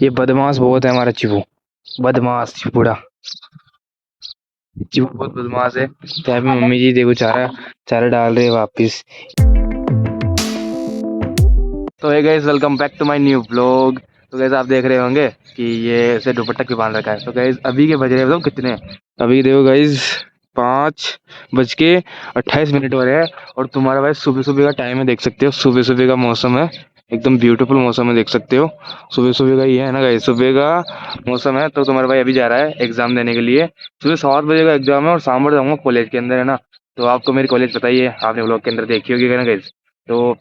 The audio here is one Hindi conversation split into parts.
ये बदमाश बहुत है हमारा चिबू, बदमाश चिबूड़ा। चिबू बहुत बदमाश है। तो यहाँ पे मम्मी जी देखो चारा चारा डाल रहे हैं वापिस। तो hey guys, welcome back to my new vlog. तो गाइस आप देख रहे होंगे कि ये इसे दुपट्टा क्यों बांध रखा है। तो गाइस अभी के बज रहे हैं कितने, अभी देखो गाइस 5:28 हो रहे हैं। और तुम्हारा भाई सुबह सुबह का टाइम है, देख सकते हो सुबह सुबह का मौसम है, एकदम ब्यूटीफुल मौसम है, देख सकते हो सुबह सुबह का ये है ना गाइस, सुबह का मौसम है। तो तुम्हारा भाई अभी जा रहा है एग्जाम देने के लिए। सुबह 7 बजे का एग्जाम है और शाम को जाऊंगा कॉलेज के अंदर, है ना। तो आपको मेरी कॉलेज पता ही है, आपने व्लॉग के अंदर देखी होगी ना गाइस। तो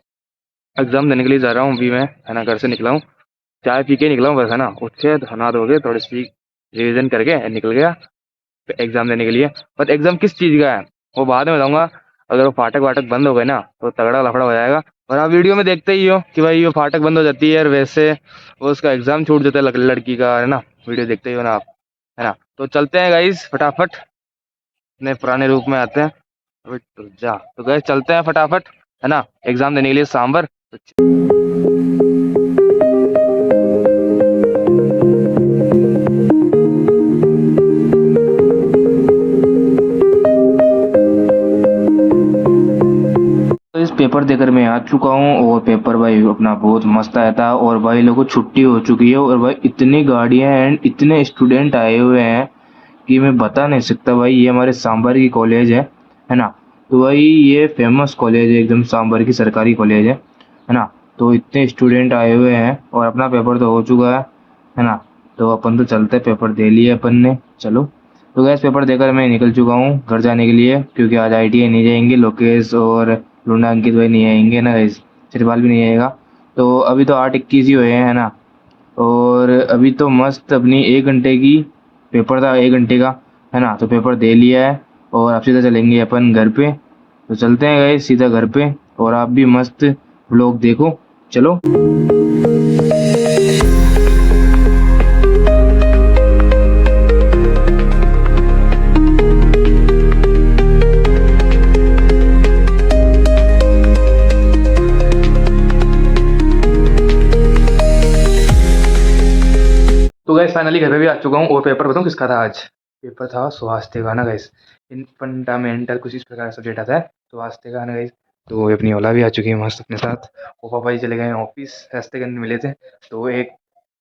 एग्जाम देने के लिए जा रहा हूँ अभी मैं, है ना। घर से निकला हूँ, चाय पी के निकला हूँ बस, है ना। उठ के नहा धो के थोड़ी सी रिविजन करके निकल गया एग्जाम देने के लिए। बट एग्जाम किस चीज़ का है वो बाद में बताऊंगा। अगर वो फाटक वाटक बंद हो गए ना तो तगड़ा लफड़ा हो जाएगा। और आप वीडियो में देखते ही हो कि भाई ये फाटक बंद हो जाती है और वैसे वो उसका एग्जाम छूट जाता है लड़की का, है ना। वीडियो देखते ही हो ना आप, है ना। तो चलते हैं गाइस फटाफट अपने पुराने रूप में आते हैं। अभी तो जा, तो गाइस चलते हैं फटाफट, है ना, एग्जाम देने के लिए सांबर। तो इस पेपर देकर मैं आ चुका हूँ और पेपर भाई अपना बहुत मस्त आया था। और भाई लोगों को छुट्टी हो चुकी है और भाई इतनी गाड़ियाँ एंड इतने स्टूडेंट आए हुए हैं कि मैं बता नहीं सकता भाई। ये हमारे सांबर की कॉलेज है ना। तो भाई ये फेमस कॉलेज है एकदम, सांबर की सरकारी कॉलेज है ना। तो इतने स्टूडेंट आए हुए हैं और अपना पेपर तो हो चुका है ना। तो अपन तो चलते, पेपर दे लिए अपन ने, चलो। तो गैस पेपर देकर मैं निकल चुका हूँ घर जाने के लिए, क्योंकि आज ITI नहीं जाएंगे, लोकेश और लूना अंकित भाई नहीं आएंगे ना गैस, चिरपाल भी नहीं आएगा। तो अभी तो 8:21 ही हुए हैं, है ना। और अभी तो मस्त अपनी 1 घंटे की पेपर था, 1 घंटे का, है ना। तो पेपर दे लिया है और अब सीधा चलेंगे अपन घर पे। तो चलते हैं गए सीधा घर पे, और आप भी मस्त व्लॉग देखो, चलो। तो गैस फाइनली घर पे भी आ चुका हूँ और पेपर बताऊँ किसका था आज। पेपर था स्वास्थ्य का ना गैस, इन फंडामेंटल कुछ इस प्रकार का सब्जेक्ट आता है स्वास्थ्य का ना गैस। तो ये अपनी ओला भी आ चुकी है मस्त अपने साथ। वो पापा जी चले गए ऑफिस, रास्ते के अंदर मिले थे। तो एक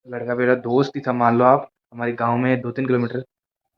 लड़का मेरा दोस्त ही था, मान लो आप, हमारे गाँव में 2-3 किलोमीटर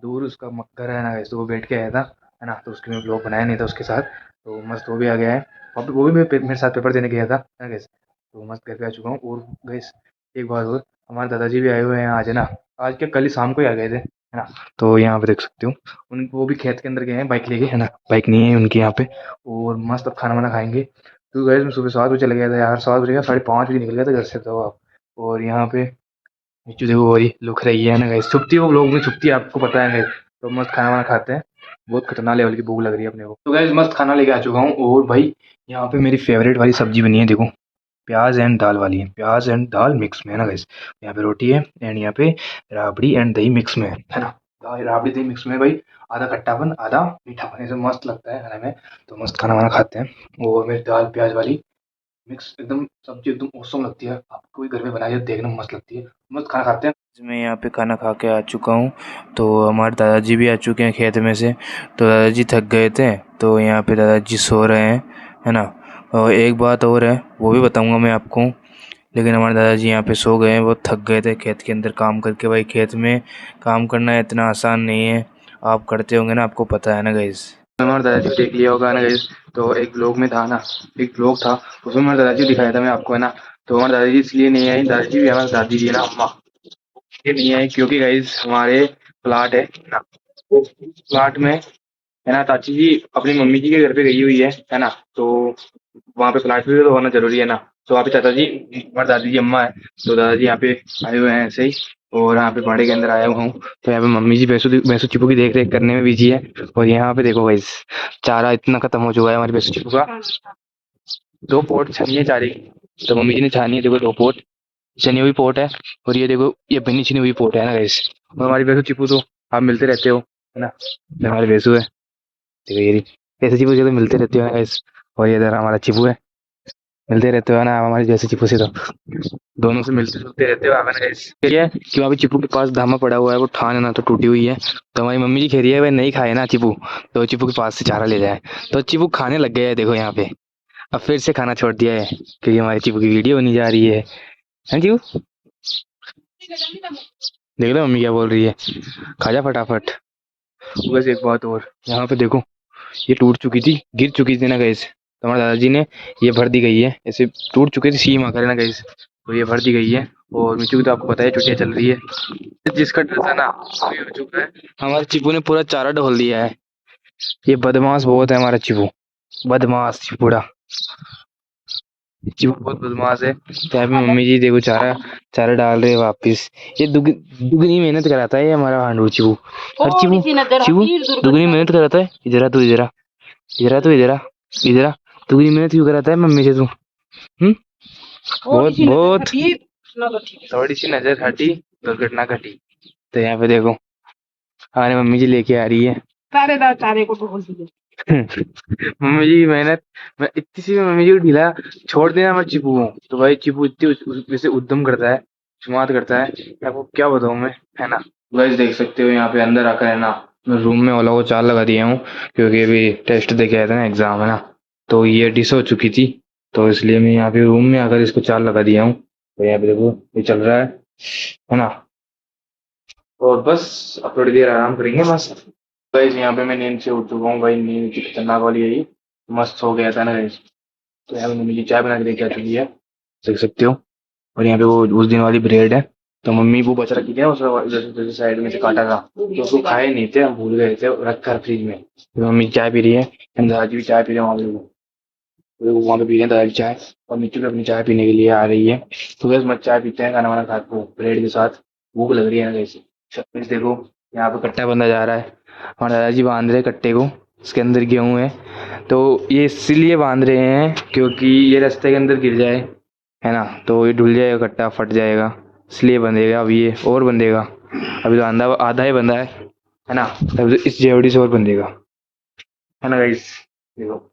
दूर उसका घर है ना गैस। तो वो बैठ के आया था, है ना। तो उसके लिए ब्लॉग बनाया नहीं था उसके साथ। तो मस्त वो भी आ गया है, वो भी मेरे साथ पेपर देने गया था, है ना गैस। तो मस्त घर पे आ चुका हूँ। और गैस एक बात और, हमारे दादाजी भी आए हुए हैं आज, है ना। आज के कल ही शाम को ही आ गए थे, है ना। तो यहाँ पे देख सकते हो उन, वो भी खेत के अंदर गए हैं बाइक लेके, है ना। बाइक नहीं है उनके यहाँ पे। और मस्त अब खाना वाना खाएंगे। तो गैस मैं सुबह 7 बजे चले गया था यार, 7 बजे का 5:30 निकल गया था घर से, तो आप। और यहाँ पे नीचे देखो वो वाली लुक रही है ना गैस, छुपती है वो लोग में, छुपती है, आपको पता है गैस। तो मस्त खाना वाना खाते हैं, बहुत खतरनाक लेवल की भूख लग रही है अपने को। तो गैस मस्त खाना लेके आ चुका हूँ। और भाई यहाँ पे मेरी फेवरेट वाली सब्जी बनी है, देखो, प्याज एंड दाल वाली है, प्याज एंड दाल मिक्स में, है ना गाइस। यहाँ पे रोटी है एंड यहाँ पे राबड़ी एंड दही मिक्स में है ना। राबड़ी दही मिक्स में भाई, आधा खट्टापन आधा मीठापन, ऐसे मस्त लगता है खाने में। तो मस्त खाना वाना खाते हैं। और मेरी दाल प्याज वाली मिक्स एकदम सब्जी एकदम औसम लगती है, आपको भी घर में बनाइए, देखना मस्त लगती है। मस्त खाना खाते हैं। मैं यहाँ पे खाना खा के आ चुका हूँ। तो हमारे दादाजी भी आ चुके हैं खेत में से। तो दादाजी थक गए थे, तो यहाँ पे दादाजी सो रहे हैं, है ना। और एक बात और है, वो भी बताऊँगा मैं आपको। लेकिन हमारे दादाजी यहाँ पे सो गए हैं, वो थक गए थे खेत के अंदर काम करके। भाई खेत में काम करना इतना आसान नहीं है, आप करते होंगे ना, आपको पता है ना गाइस। हमारे दादाजी को देख लिया होगा ना गाइस। तो एक ब्लॉग में था ना, एक ब्लॉग था, उसमें हमारे दादाजी को दिखाया था मैं आपको, है ना। तो हमारे दादाजी इसलिए नहीं आए, दादाजी भी हमारे दादी जी है ना, अम्मा, ये नहीं आए क्योंकि गाइस हमारे प्लाट है ना, प्लाट में, है ना, चाची जी अपनी मम्मी जी के घर पे गई हुई है ना। तो वहाँ पे प्लाट भी तो होना जरूरी है ना। तो वहाँ पे चाचा जी, हमारे दादी जी अम्मा है। तो दादाजी यहाँ पे आए हुए हैं ऐसे ही। और यहाँ पे बाड़े के अंदर आया हुआ हूँ। तो यहाँ पे मम्मी जी भैंसों भैंसों चिपू की देख रेख करने में बिजी है। और यहाँ पे देखो भाई, चारा इतना खत्म हो चुका है हमारे भैंसों चिपू का। 2 पोट छनी है चारे की, तो मम्मी जी ने छानी है, देखो 2 पोट छनी हुई पोट है। और ये देखो ये बनी छनी हुई पोट है ना गैस। और हमारी भैंसों चिपू तो आप मिलते रहते हो, है ना। ये हमारे भैंसू है, देखो ये ऐसे चिपू से तो मिलते रहते हो ना गैस। और ये इधर हमारा चिपू है, मिलते रहते हो ना हमारे जैसे चिपू से, तो दोनों से मिलते जुलते रहते हो आप, है कि वहाँ पे चिपू के पास धामा पड़ा हुआ है, वो ठान ना तो टूटी हुई है। तो हमारी मम्मी जी कह रही है भाई नहीं खाए ना चिपू, तो चिपू के पास से चारा ले जाए। तो चिपू खाने लग गया है, देखो यहाँ पे अब फिर से खाना छोड़ दिया है क्योंकि हमारे चिपू की वीडियो बनी जा रही है। हाँ जी, देख लो मम्मी क्या बोल रही है, खा जा फटाफट। बस एक बात और, यहाँ पे देखो ये टूट चुकी थी, गिर चुकी थी ना गैस, तो हमारे दादाजी ने ये भर दी गई है, ऐसे टूट चुकी थी सीम आकर ना गैस, तो ये भर दी गई है। और मिचू की तो आपको पता है छुट्टियां चल रही है, जिसका डर था ना वो हो चुका है। हमारे चिपू ने पूरा चारा ढोल दिया है, ये बदमाश बहुत है हमारा चिपू, बदमाश चिपूड़ा, चिपू बहुत बदमाश है। तो यहाँ पे मम्मी जी देखो चारा चारा डाल रहे हैं वापिस, ये दुगनी मेहनत कराता है ये हमारा हांडू चिपू। हर चिपू चिपू दुगनी मेहनत कराता है, इधर आ तू, इधर आ, इधर आ तू, इधर आ, इधर आ, दुगनी मेहनत क्यों कराता है मम्मी से तू? हम्म, बहुत बहुत थोड़ी सी नजर हटी दुर्घटना घटी। तो यहाँ पे देखो हमारी मम्मी जी लेके आ रही है चारे को ढोल दिया। मम्मी जी की मेहनत, मैं इतनी सी मम्मी जी को ढीला छोड़ देना मैं चिपू को, तो भाई चिपू इतनी वैसे उद्यम करता है, शुरुआत करता है, आपको क्या बताऊं मैं, है ना। गाइस देख सकते हो यहाँ पे अंदर आकर है ना, मैं रूम में ओला को चार लगा दिया हूँ, क्योंकि अभी टेस्ट दे के आया था ना, एग्जाम है ना, तो ये डिस हो चुकी थी, तो इसलिए मैं यहाँ पे रूम में आकर इसको चार लगा दिया हूँ। तो यहाँ पे देखो ये चल रहा है ना। और बस अब थोड़ी देर आराम करेंगे बस। गाइस यहाँ पे मैं नींद से उठ चुका हूँ भाई, नींद की खतरनाक वाली है ये, मस्त सो गया था ना गाइस। तो यहाँ पे मम्मी जी चाय बना के लेके आ चुकी है, देख सकते हो। और यहाँ पे वो उस दिन वाली ब्रेड है, तो मम्मी वो बच रखी थी ना, उस साइड में से काटा था, तो उसको खाए नहीं थे, हम भूल गए थे रख कर फ्रिज में। तो मम्मी चाय पी रही है, हम दादाजी भी चाय पी रहे हैं वहाँ पे, वो वहाँ पे पी रहे हैं दादाजी चाय, और मिट्टू भी अपनी चाय पीने के लिए आ रही है। तो बस मत चाय पीते हैं खाना वाना खा के ब्रेड के साथ, भूख लग रही है ना जैसे। छत्तीस देखो यहाँ पे कट्टा बंधा जा रहा है, हमारे दादाजी बांध रहे कट्टे को, इसके अंदर गेहूं है, तो ये इसलिए बांध रहे हैं क्योंकि ये रास्ते के अंदर गिर जाए, है ना, तो ये डुल जाएगा कट्टा, फट जाएगा, इसलिए बंधेगा। अब ये और बंधेगा, अभी तो आधा आधा ही बंधा है ना, तब तो इस जेवड़ी से और बंधेगा, है ना गाइस। देखो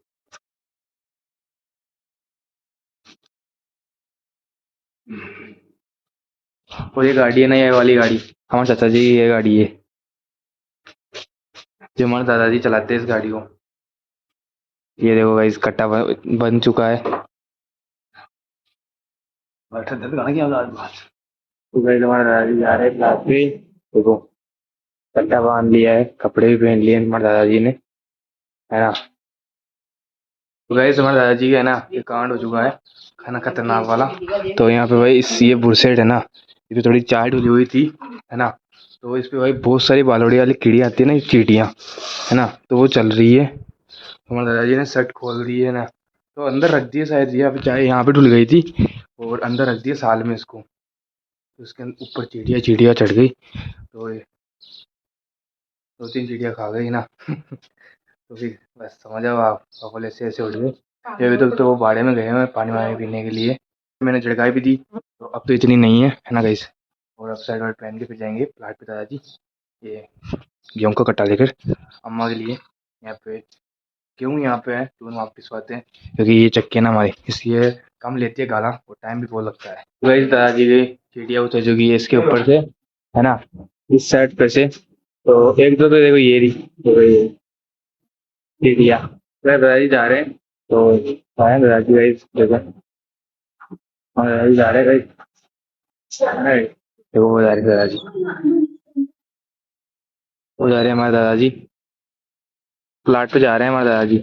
और ये गाड़ी है ना, ये वाली गाड़ी हमारे चाचा जी की ये गाड़ी है, जो हमारे दादाजी चलाते हैं इस गाड़ी को। ये देखो गाइस कट्टा बन चुका है। तो गाइस हमारे दादाजी जा रहे हैं क्लास पे, देखो कट्टा बांध लिया है, कपड़े भी पहन लिए हमारे दादाजी ने, है ना। तो गाइस हमारे दादाजी का है ना ये कांड हो चुका है, खाना खतरनाक वाला। तो यहाँ पे भाई इस ये बुरसेट है ना, ये तो थोड़ी चाय डुली हुई थी, है ना, तो इस पे भाई बहुत सारी बालोड़ी वाली कीड़ी आती है ना, चींटियाँ, है ना, तो वो चल रही है। तो हमारे दादाजी ने शर्ट खोल दी है ना, तो अंदर रख दिए शायद, ये अभी चाय यहाँ पे डुल गई थी, और अंदर रख दिए साल में इसको, तो इसके ऊपर चींटियाँ चींटियाँ चढ़ गई, तो ये दो तीन चींटियाँ खा गई ना। तो फिर बस समझ आओ आप, पापा ऐसे ऐसे उठ गए। ये अभी तक तो वो बाड़े में गए हैं पानी वानी पीने के लिए, मैंने झड़काई भी दी, तो अब तो इतनी नहीं है ना गाइस। और अब साइड वाइड पहन के फिर जाएंगे प्लाट पे दादाजी, ये गेहूँ का कट्टा लेकर अम्मा के लिए। यहाँ पे गेहूँ यहाँ पे है, तो हम वापस आते हैं क्योंकि ये चक्के ना हमारी, इसलिए कम लेती है गाला, और टाइम भी बहुत लगता है। गाइस दादाजी की चिड़िया उतर चुकी है इसके ऊपर से, है ना, इस साइड पे से, तो एक दो तो देखो ये रही, तो ये चिड़िया, तो दादाजी जा रहे हैं, तो आए दादाजी गाइस जगह, और दादाजी जा रहे हैं गाइस, देखो वो जा रहे हैं दादाजी, वो जा रहे हैं हमारे दादाजी, प्लाट पे जा रहे हैं हमारे दादाजी।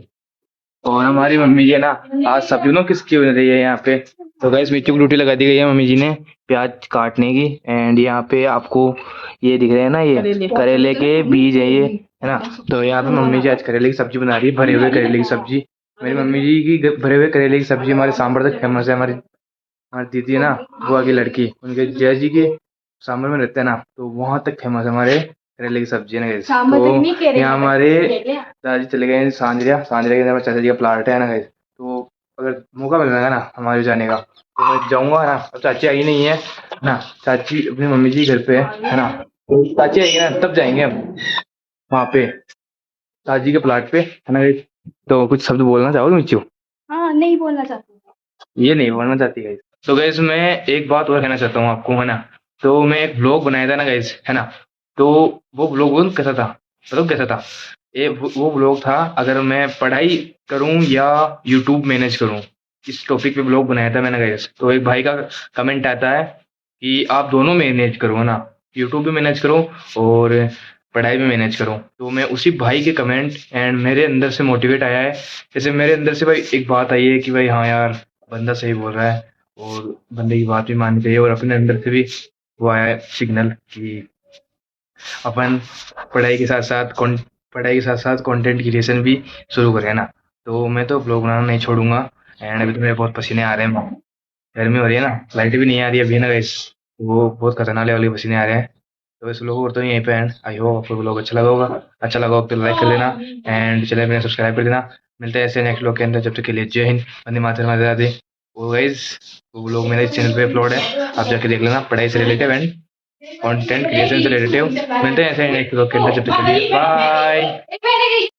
और हमारी मम्मी जी है ना, आज सब्जी ना किसकी बन रही है यहाँ पे, तो गैस मिर्ची की ड्यूटी लगा दी गई है मम्मी जी ने प्याज काटने की। एंड यहाँ पे आपको ये दिख रहे हैं ना, ये करेले के बीज है ये, है ना, तो यहाँ पे मम्मी जी आज करेले की सब्जी बना रही है, भरे हुए करेले की सब्जी। मेरी मम्मी जी की भरे हुए करेले की सब्जी हमारे सांभर तक फेमस है, हमारी हमारी दीदी है ना, बुआ की लड़की, उनके जय जी के सांभर में रहते हैं ना, तो वहां तक फेमस है हमारे करेले की सब्जी है ना guys। तो यहाँ हमारे दादाजी चले गए हैं सांजरिया, सांजरिया के अंदर चाचा जी का प्लाट है ना guys। तो अगर मौका मिलेगा ना हमारे जाने का, तो मैं जाऊंगा ना। अब चाची आई नहीं है ना, चाची अपनी मम्मी जी घर पे है ना, तो चाची आएगी ना तब जाएंगे हम वहाँ पे दादाजी के प्लाट पे, है ना guys। तो कुछ शब्द बोलना चाहोगे मिच्चू? हाँ नहीं बोलना चाहती। ये नहीं बनना चाहती गाइस। तो गाइस मैं एक बात और कहना चाहता हूँ आपको, है ना। तो मैं एक ब्लॉग बनाया था ना गाइस, है ना। तो वो ब्लॉग कैसा था, मतलब कैसा था। वो ब्लॉग था, अगर मैं पढ़ाई करूं या यूट्यूब मैनेज करूं, इस टॉपिक पे ब्लॉग बनाया था मैंने गाइस। तो एक भाई का कमेंट आता है कि आप दोनों मैनेज करो, है ना। यूट्यूब भी मैनेज करो और पढ़ाई भी मैनेज करो। तो मैं उसी भाई के कमेंट एंड मेरे अंदर से मोटिवेट आया है। जैसे मेरे अंदर से भाई एक बात आई है कि भाई हाँ यार, बंदा सही बोल रहा है और बंदे की बात भी माननी चाहिए। और अपने अंदर से भी वो आया है सिग्नल कि अपन पढ़ाई के साथ साथ पढ़ाई के साथ साथ कंटेंट क्रिएशन भी शुरू करें, है ना। तो मैं तो ब्लॉग बनाना नहीं छोड़ूंगा। एंड अभी तो मेरे बहुत पसीने आ रहे हैं, गर्मी हो रही है ना, लाइट भी नहीं आ रही है अभी ना गाइस। वो बहुत खतरनाक लेवल के पसीने आ रहे हैं। तो इस लोगों को करता हूँ यहीं पे एंड। आई होप आपको ब्लॉग अच्छा लगा होगा। अच्छा लगा हो तो लाइक कर देना एंड चैनल में सब्सक्राइब कर देना। मिलते हैं ऐसे नेक्स्ट ब्लॉग के अंदर, जब तक के लिए जय हिंद, वंदे मातरम, राधे राधे। वो गाइस वो ब्लॉग मेरे चैनल पे अपलोड है, आप जाके देख लेना, पढ़ाई से रिलेटेड एंड कंटेंट क्रिएशन से रिलेटेड। मिलते हैं ऐसे नेक्स्ट ब्लॉग के अंदर, जब तक के लिए बाय।